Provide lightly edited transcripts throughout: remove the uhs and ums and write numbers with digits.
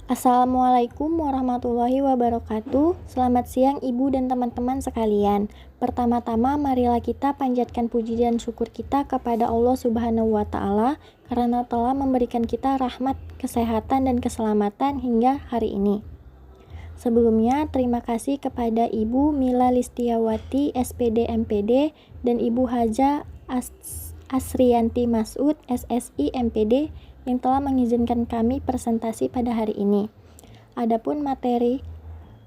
Assalamualaikum warahmatullahi wabarakatuh. Selamat siang Ibu dan teman-teman sekalian. Pertama-tama marilah kita panjatkan puji dan syukur kita kepada Allah Subhanahu wa Ta'ala karena telah memberikan kita rahmat, kesehatan, dan keselamatan hingga hari ini. Sebelumnya, terima kasih kepada Ibu Mila Listiawati, SPD MPD, dan Ibu Haja Asrianti Masud, SSI MPD, yang telah mengizinkan kami presentasi pada hari ini. Adapun materi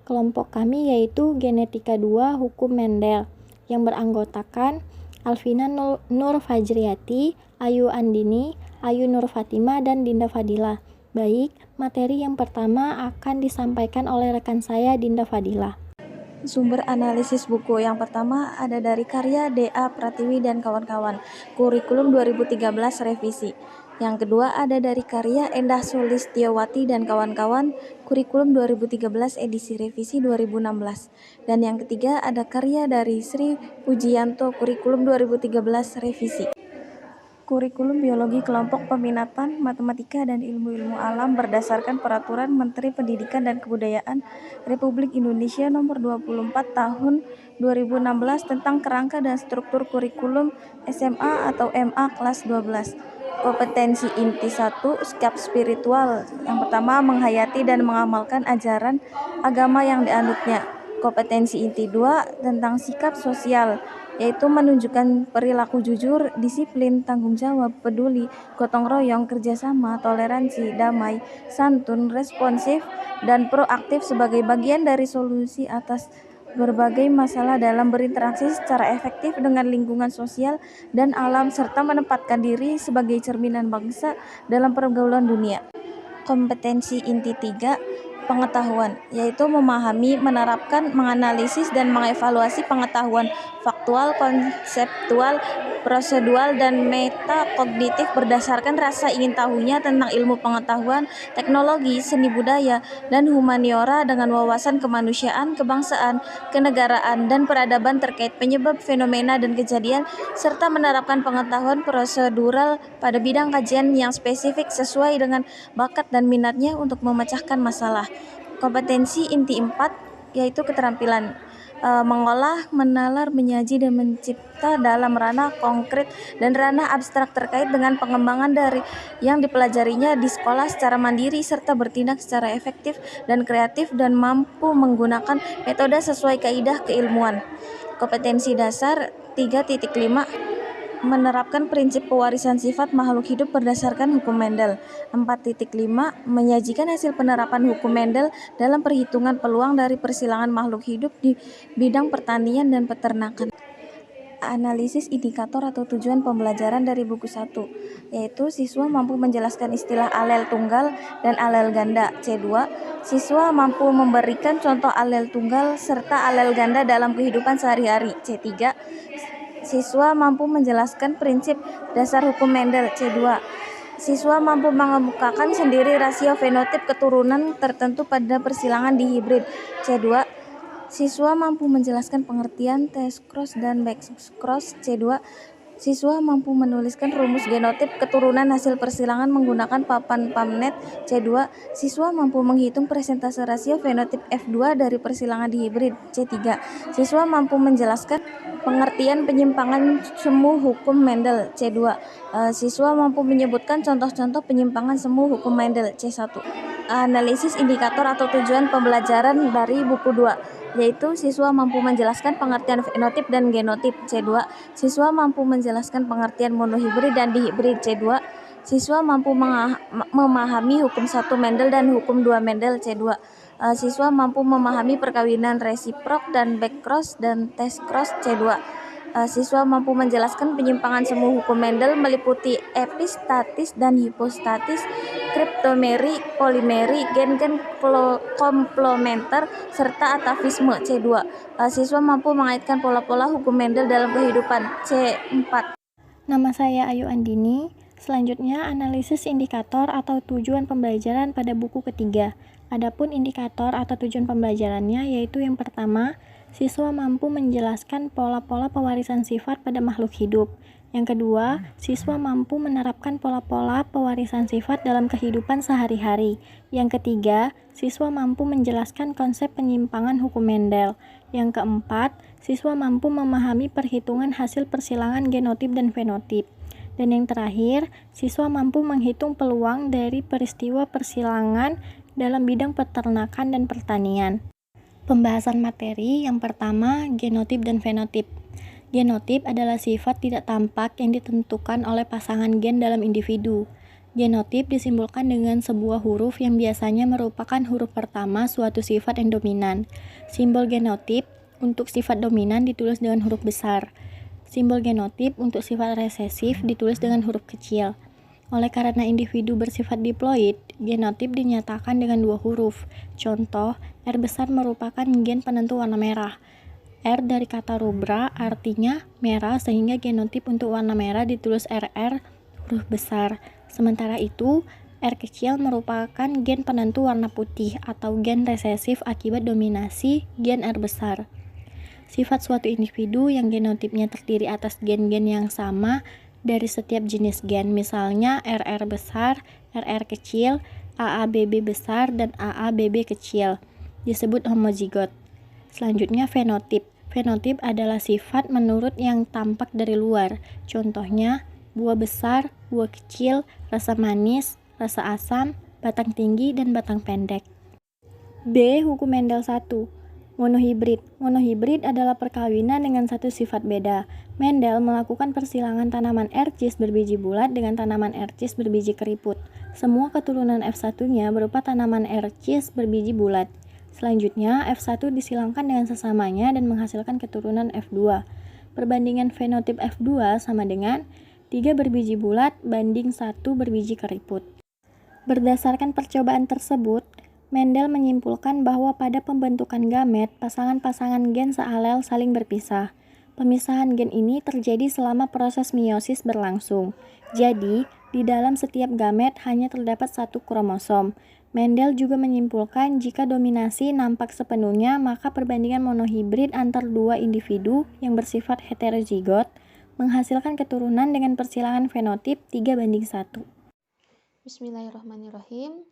kelompok kami yaitu Genetika 2 Hukum Mendel yang beranggotakan Alvina Nur Fajriati, Ayu Andini, Ayu Nur Fatima, dan Dinda Fadila. Baik, materi yang pertama akan disampaikan oleh rekan saya Dinda Fadila. Sumber analisis buku yang pertama ada dari karya D.A. Pratiwi dan kawan-kawan, Kurikulum 2013 revisi. Yang kedua ada dari karya Endah Sulistiawati dan kawan-kawan, Kurikulum 2013 edisi revisi 2016. Dan yang ketiga ada karya dari Sri Pujiyanto, Kurikulum 2013 revisi. Kurikulum Biologi Kelompok Peminatan Matematika dan Ilmu-Ilmu Alam berdasarkan Peraturan Menteri Pendidikan dan Kebudayaan Republik Indonesia Nomor 24 Tahun 2016 tentang kerangka dan struktur kurikulum SMA atau MA kelas 12. Kompetensi inti 1, sikap spiritual. Yang pertama, menghayati dan mengamalkan ajaran agama yang dianutnya. Kompetensi inti 2 tentang sikap sosial, yaitu menunjukkan perilaku jujur, disiplin, tanggung jawab, peduli, gotong royong, kerjasama, toleransi, damai, santun, responsif, dan proaktif sebagai bagian dari solusi atas berbagai masalah dalam berinteraksi secara efektif dengan lingkungan sosial dan alam, serta menempatkan diri sebagai cerminan bangsa dalam pergaulan dunia. Kompetensi inti 3, pengetahuan, yaitu memahami, menerapkan, menganalisis, dan mengevaluasi pengetahuan faktual, konseptual, prosedural, dan metakognitif berdasarkan rasa ingin tahunya tentang ilmu pengetahuan, teknologi, seni budaya, dan humaniora dengan wawasan kemanusiaan, kebangsaan, kenegaraan, dan peradaban terkait penyebab fenomena dan kejadian, serta menerapkan pengetahuan prosedural pada bidang kajian yang spesifik sesuai dengan bakat dan minatnya untuk memecahkan masalah. Kompetensi inti 4 yaitu keterampilan mengolah, menalar, menyaji, dan mencipta dalam ranah konkret dan ranah abstrak terkait dengan pengembangan dari yang dipelajarinya di sekolah secara mandiri, serta bertindak secara efektif dan kreatif dan mampu menggunakan metode sesuai kaidah keilmuan. Kompetensi dasar 3.5 menerapkan prinsip pewarisan sifat makhluk hidup berdasarkan hukum Mendel. 4.5 menyajikan hasil penerapan hukum Mendel dalam perhitungan peluang dari persilangan makhluk hidup di bidang pertanian dan peternakan. Analisis indikator atau tujuan pembelajaran dari buku 1, yaitu siswa mampu menjelaskan istilah alel tunggal dan alel ganda. C2, siswa mampu memberikan contoh alel tunggal serta alel ganda dalam kehidupan sehari-hari. C3, siswa mampu menjelaskan prinsip dasar hukum Mendel. C2, siswa mampu mengemukakan sendiri rasio fenotip keturunan tertentu pada persilangan di hibrid. C2, siswa mampu menjelaskan pengertian test cross dan back cross. C2, siswa mampu menuliskan rumus genotip keturunan hasil persilangan menggunakan papan PubMed. C2, siswa mampu menghitung persentase rasio fenotip F2 dari persilangan di hibrid. C3, siswa mampu menjelaskan pengertian penyimpangan semu hukum Mendel. C2, siswa mampu menyebutkan contoh-contoh penyimpangan semu hukum Mendel. C1, analisis indikator atau tujuan pembelajaran dari buku 2, yaitu siswa mampu menjelaskan pengertian fenotip dan genotip. C2, siswa mampu menjelaskan pengertian monohibrid dan dihibrid. C2, siswa mampu memahami hukum 1 Mendel dan hukum 2 Mendel. C2, siswa mampu memahami perkawinan resiprok dan backcross dan test cross. C2, siswa mampu menjelaskan penyimpangan semu hukum Mendel meliputi epistatis dan hipostatis, kriptomeri, polimeri, gen-gen komplementer, serta atavisme. C2, siswa mampu mengaitkan pola-pola hukum Mendel dalam kehidupan. C4. Nama saya Ayu Andini. Selanjutnya, analisis indikator atau tujuan pembelajaran pada buku ketiga. Adapun indikator atau tujuan pembelajarannya yaitu yang pertama, siswa mampu menjelaskan pola-pola pewarisan sifat pada makhluk hidup. Yang kedua, siswa mampu menerapkan pola-pola pewarisan sifat dalam kehidupan sehari-hari. Yang ketiga, siswa mampu menjelaskan konsep penyimpangan hukum Mendel. Yang keempat, siswa mampu memahami perhitungan hasil persilangan genotip dan fenotip. Dan yang terakhir, siswa mampu menghitung peluang dari peristiwa persilangan dalam bidang peternakan dan pertanian. Pembahasan materi yang pertama, genotip dan fenotip. Genotip adalah sifat tidak tampak yang ditentukan oleh pasangan gen dalam individu. Genotip disimbolkan dengan sebuah huruf yang biasanya merupakan huruf pertama suatu sifat yang dominan. Simbol genotip untuk sifat dominan ditulis dengan huruf besar. Simbol genotip untuk sifat resesif ditulis dengan huruf kecil. Oleh karena individu bersifat diploid, genotip dinyatakan dengan dua huruf. Contoh, R besar merupakan gen penentu warna merah. R dari kata rubra artinya merah sehingga genotip untuk warna merah ditulis RR huruf besar. Sementara itu, R kecil merupakan gen penentu warna putih atau gen resesif akibat dominasi gen R besar. Sifat suatu individu yang genotipnya terdiri atas gen-gen yang sama dari setiap jenis gen, misalnya RR besar, RR kecil, AABB besar, dan AABB kecil, disebut homozigot. Selanjutnya fenotip. Fenotip adalah sifat menurut yang tampak dari luar. Contohnya, buah besar, buah kecil, rasa manis, rasa asam, batang tinggi, dan batang pendek. B. Hukum Mendel 1. Monohibrid. Monohibrid adalah perkawinan dengan satu sifat beda. Mendel melakukan persilangan tanaman ercis berbiji bulat dengan tanaman ercis berbiji keriput. Semua keturunan F1-nya berupa tanaman ercis berbiji bulat. Selanjutnya, F1 disilangkan dengan sesamanya dan menghasilkan keturunan F2. Perbandingan fenotip F2 sama dengan 3 berbiji bulat banding 1 berbiji keriput. Berdasarkan percobaan tersebut, Mendel menyimpulkan bahwa pada pembentukan gamet, pasangan-pasangan gen sealel saling berpisah. Pemisahan gen ini terjadi selama proses meiosis berlangsung. Jadi, di dalam setiap gamet hanya terdapat satu kromosom. Mendel juga menyimpulkan jika dominasi nampak sepenuhnya, maka perbandingan monohibrid antar dua individu yang bersifat heterozigot menghasilkan keturunan dengan persilangan fenotip 3:1. Bismillahirrahmanirrahim.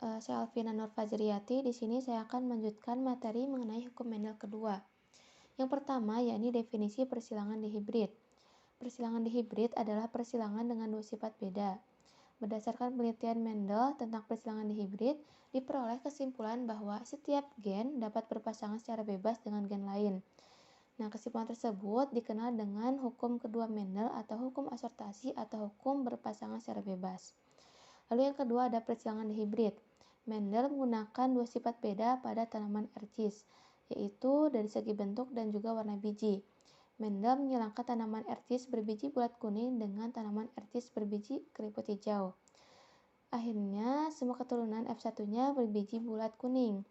Saya Alvina Nur Fajriyati. Di sini saya akan melanjutkan materi mengenai hukum Mendel kedua. Yang pertama yakni definisi persilangan dihibrid. Persilangan dihibrid adalah persilangan dengan dua sifat beda. Berdasarkan penelitian Mendel tentang persilangan dihibrid, diperoleh kesimpulan bahwa setiap gen dapat berpasangan secara bebas dengan gen lain. Nah, kesimpulan tersebut dikenal dengan hukum kedua Mendel atau hukum asortasi atau hukum berpasangan secara bebas. Lalu yang kedua ada persilangan dihibrid. Mendel menggunakan dua sifat beda pada tanaman ercis, yaitu dari segi bentuk dan juga warna biji. Mendel menyilangkan tanaman ercis berbiji bulat kuning dengan tanaman ercis berbiji keriput hijau. Akhirnya, semua keturunan F1-nya berbiji bulat kuning.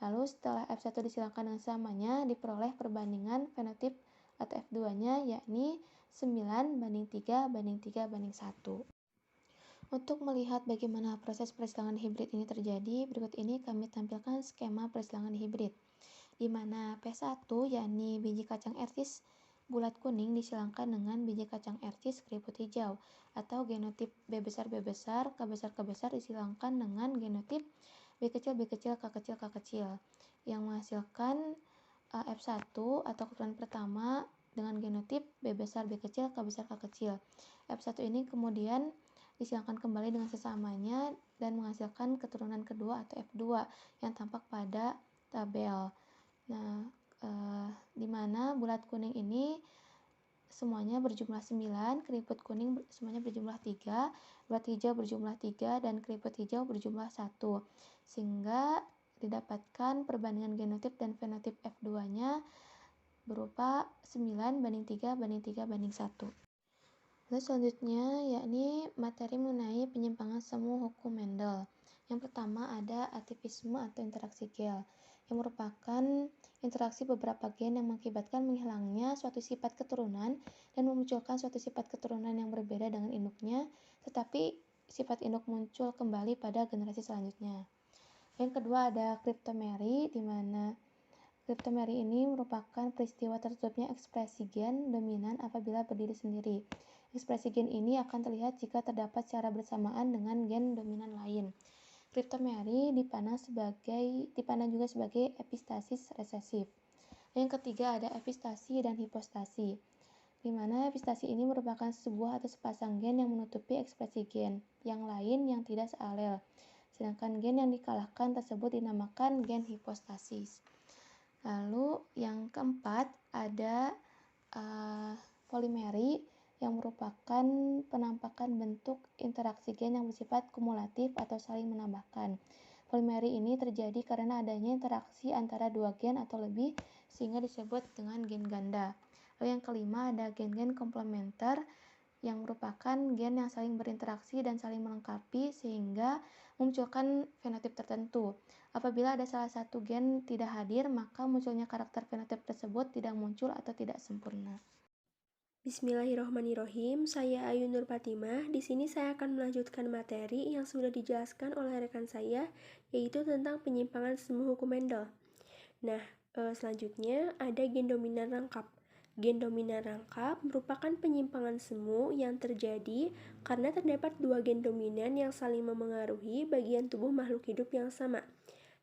Lalu setelah F1 disilangkan dengan samanya, diperoleh perbandingan fenotip atau F2-nya yakni 9:3:3:1. Untuk melihat bagaimana proses persilangan hibrid ini terjadi, berikut ini kami tampilkan skema persilangan hibrid, di mana P1 yakni biji kacang ercis bulat kuning disilangkan dengan biji kacang ercis keriput hijau, atau genotip B besar B besar K besar K besar disilangkan dengan genotip B kecil B kecil K kecil K kecil, yang menghasilkan F1 atau keturunan pertama dengan genotip B besar B kecil K besar K kecil. F1 ini kemudian disilangkan kembali dengan sesamanya dan menghasilkan keturunan kedua atau F2 yang tampak pada tabel. Nah, di mana bulat kuning ini semuanya berjumlah 9, keriput kuning semuanya berjumlah 3, bulat hijau berjumlah 3, dan keriput hijau berjumlah 1. Sehingga didapatkan perbandingan genotip dan fenotip F2-nya berupa 9:3:3:1. Lalu selanjutnya yakni materi mengenai penyimpangan semu hukum Mendel. Yang pertama ada atipisme atau interaksi gen, yang merupakan interaksi beberapa gen yang mengakibatkan menghilangnya suatu sifat keturunan dan memunculkan suatu sifat keturunan yang berbeda dengan induknya, tetapi sifat induk muncul kembali pada generasi selanjutnya. Yang kedua ada kriptomeri, di mana Kriptomeri ini merupakan peristiwa tertutupnya ekspresi gen dominan apabila berdiri sendiri. Ekspresi gen ini akan terlihat jika terdapat secara bersamaan dengan gen dominan lain. Kriptomeri dipandang juga sebagai epistasis resesif. Yang ketiga ada epistasi dan hipostasi, di mana epistasi ini merupakan sebuah atau sepasang gen yang menutupi ekspresi gen yang lain yang tidak sealel. Sedangkan gen yang dikalahkan tersebut dinamakan gen hipostasis. Lalu yang keempat ada polimeri yang merupakan penampakan bentuk interaksi gen yang bersifat kumulatif atau saling menambahkan. Polimeri ini terjadi karena adanya interaksi antara dua gen atau lebih sehingga disebut dengan gen ganda. Lalu yang kelima ada gen-gen komplementer yang merupakan gen yang saling berinteraksi dan saling melengkapi sehingga memunculkan fenotip tertentu. Apabila ada salah satu gen tidak hadir, maka munculnya karakter fenotip tersebut tidak muncul atau tidak sempurna. Bismillahirrahmanirrahim. Saya Ayu Nur Fatimah. Di sini saya akan melanjutkan materi yang sudah dijelaskan oleh rekan saya, yaitu tentang penyimpangan semu hukum Mendel. Nah, selanjutnya ada gen dominan rangkap. Gen dominan rangkap merupakan penyimpangan semu yang terjadi karena terdapat dua gen dominan yang saling memengaruhi bagian tubuh makhluk hidup yang sama.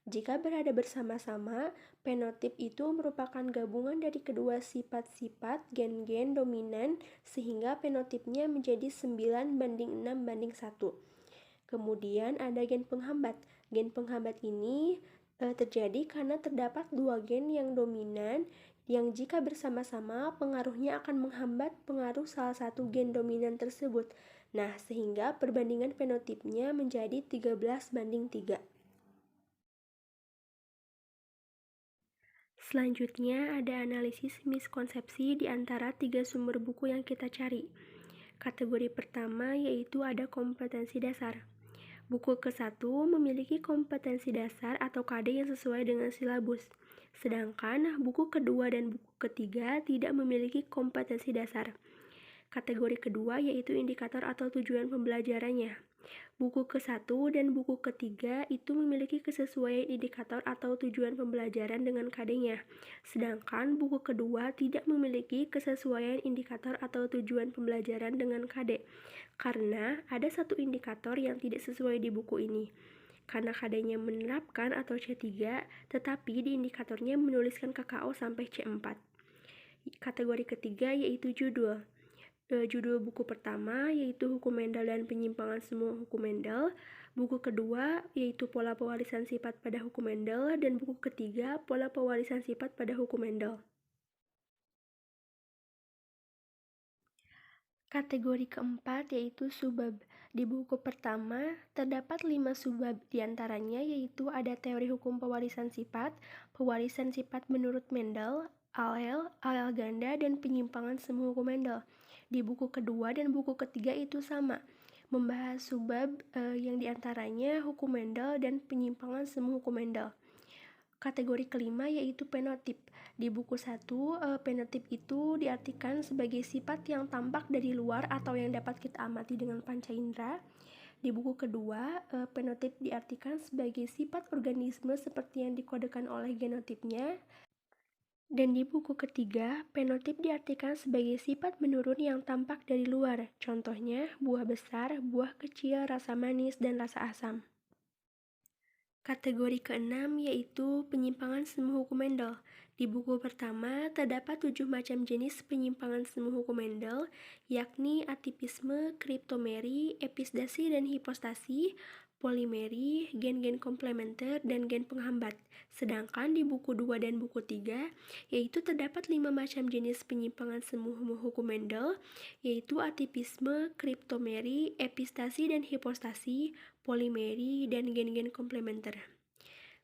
Jika berada bersama-sama, fenotip itu merupakan gabungan dari kedua sifat-sifat gen-gen dominan sehingga fenotipnya menjadi 9:6:1. Kemudian ada gen penghambat. Gen penghambat ini terjadi karena terdapat dua gen yang dominan yang jika bersama-sama pengaruhnya akan menghambat pengaruh salah satu gen dominan tersebut. Nah, sehingga perbandingan fenotipnya menjadi 13:3. Selanjutnya ada analisis miskonsepsi di antara 3 sumber buku yang kita cari. Kategori pertama yaitu ada kompetensi dasar. Buku ke-1 memiliki kompetensi dasar atau KD yang sesuai dengan silabus. Sedangkan buku kedua dan buku ketiga tidak memiliki kompetensi dasar. Kategori kedua yaitu indikator atau tujuan pembelajarannya. Buku ke-1 dan buku ketiga itu memiliki kesesuaian indikator atau tujuan pembelajaran dengan KD-nya. Sedangkan buku kedua tidak memiliki kesesuaian indikator atau tujuan pembelajaran dengan KD. Karena ada satu indikator yang tidak sesuai di buku ini. Karena KD-nya menerapkan atau C3, tetapi di indikatornya menuliskan KKO sampai C4. Kategori ketiga yaitu judul. Judul buku pertama yaitu Hukum Mendel dan Penyimpangan Semua Hukum Mendel, buku kedua yaitu Pola Pewarisan Sifat pada Hukum Mendel, dan buku ketiga Pola Pewarisan Sifat pada Hukum Mendel. Kategori keempat yaitu subbab. Di buku pertama terdapat 5 subbab, diantaranya yaitu ada teori hukum pewarisan sifat menurut Mendel, alel ganda, dan penyimpangan semu hukum Mendel. Di buku kedua dan buku ketiga itu sama, membahas subbab yang diantaranya hukum Mendel dan penyimpangan semu hukum Mendel. Kategori kelima yaitu penotip. Di buku 1, penotip itu diartikan sebagai sifat yang tampak dari luar atau yang dapat kita amati dengan panca indera. Di buku kedua, penotip diartikan sebagai sifat organisme seperti yang dikodekan oleh genotipnya. Dan di buku ketiga, penotip diartikan sebagai sifat menurun yang tampak dari luar. Contohnya, buah besar, buah kecil, rasa manis, dan rasa asam. Kategori keenam yaitu penyimpangan semu hukum Mendel. Di buku pertama terdapat 7 macam jenis penyimpangan semu hukum Mendel, yakni atipisme, kriptomeri, episdasi dan hipostasi, polimeri, gen-gen komplementer, dan gen penghambat. Sedangkan di buku 2 dan buku 3 yaitu terdapat 5 macam jenis penyimpangan semu hukum Mendel, yaitu atipisme, kriptomeri, epistasi dan hipostasi, polimeri, dan gen-gen komplementer.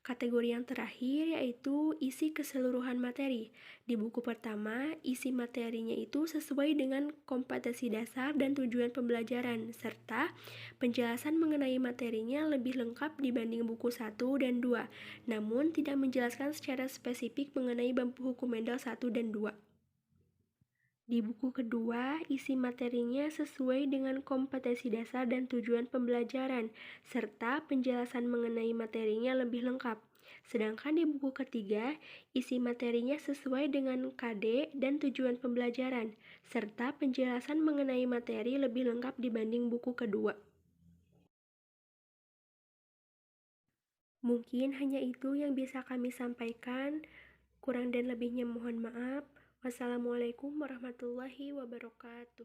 Kategori yang terakhir yaitu isi keseluruhan materi. Di buku pertama, isi materinya itu sesuai dengan kompetensi dasar dan tujuan pembelajaran, serta penjelasan mengenai materinya lebih lengkap dibanding buku 1 dan 2, namun tidak menjelaskan secara spesifik mengenai bab hukum Mendel 1 dan 2. Di buku kedua, isi materinya sesuai dengan kompetensi dasar dan tujuan pembelajaran, serta penjelasan mengenai materinya lebih lengkap. Sedangkan di buku ketiga, isi materinya sesuai dengan KD dan tujuan pembelajaran, serta penjelasan mengenai materi lebih lengkap dibanding buku kedua. Mungkin hanya itu yang bisa kami sampaikan. Kurang dan lebihnya mohon maaf. Wassalamualaikum warahmatullahi wabarakatuh.